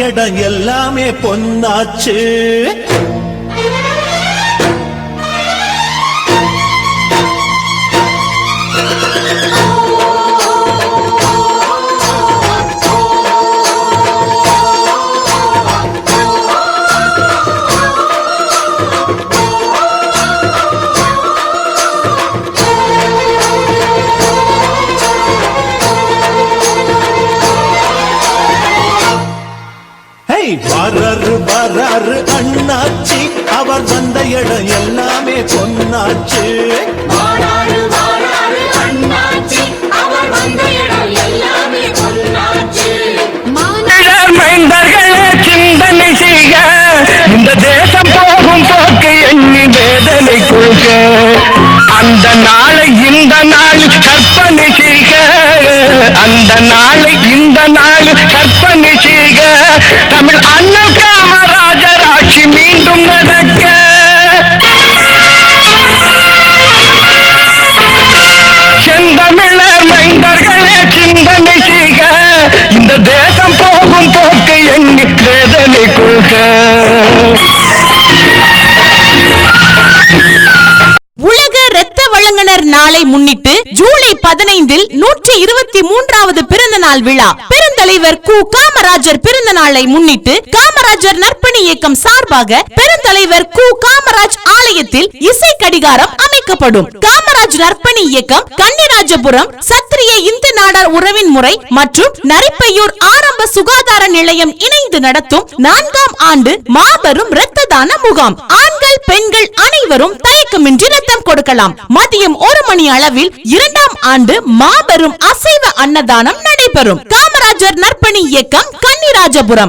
இடம் எல்லாமே பொன்னாச்சு. வராரு வராரு அண்ணாச்சி, அவர் வந்த இடம் எல்லாமே பொன்னாச்சு. வராரு வராரு அண்ணாச்சி, அவர் வந்த இடம் எல்லாமே பொன்னாச்சு. மைந்தர்களே சிந்தனை செய்க, இந்த தேசம் போகும் போக்கு எண்ணி வேதனை கொள்க. அந்த நாளை இந்த நாள் கற்பனை செய்க, அந்த நாளை இந்த நாள் கற்பனை செய்க. தமிழ் அண்ணல் காமராஜர் ஆட்சி மீண்டும் நடக்க. செந்தமிழர் மைந்தர்களே சிந்தனை செய்க, இந்த தேசம் போகும் போக்கை எண்ணி வேதனை கொள்க. உலக இரத்த வழங்குனர் நாளை முன்னிட்டு ஜூலை 15 123வது பிறந்த நாள் விழா. பெருந்தலைவர் கு. காமராஜர் பிறந்த நாளை முன்னிட்டு காமராஜர் நற்பணி இயக்கம் சார்பாக பெருந்தலைவர் கு. காமராஜ் ஆலயத்தில் இசை கடிகாரம் அமைக்கப்படும். காமராஜ் நற்பணி இயக்கம் கன்னிராஜபுரம் சத்திரிய இந்து நாடார் உறவின் முறை மற்றும் நரிப்பையூர் ஆரம்ப சுகாதார நிலையம் இணைந்து நடத்தும் 4ஆம் ஆண்டு மாபெரும் இரத்த தான முகாம். ஆண்கள் பெண்கள் அனைவரும் தயக்கமின்றி ரத்தம் கொடுக்கலாம். மதியம் 1 மணி அளவில் 2ஆம் ஆண்டு மாபெரும் அசைவ அன்னதானம் நடைபெறும். காமராஜர் நற்பணி இயக்கம் கன்னிராஜபுரம்.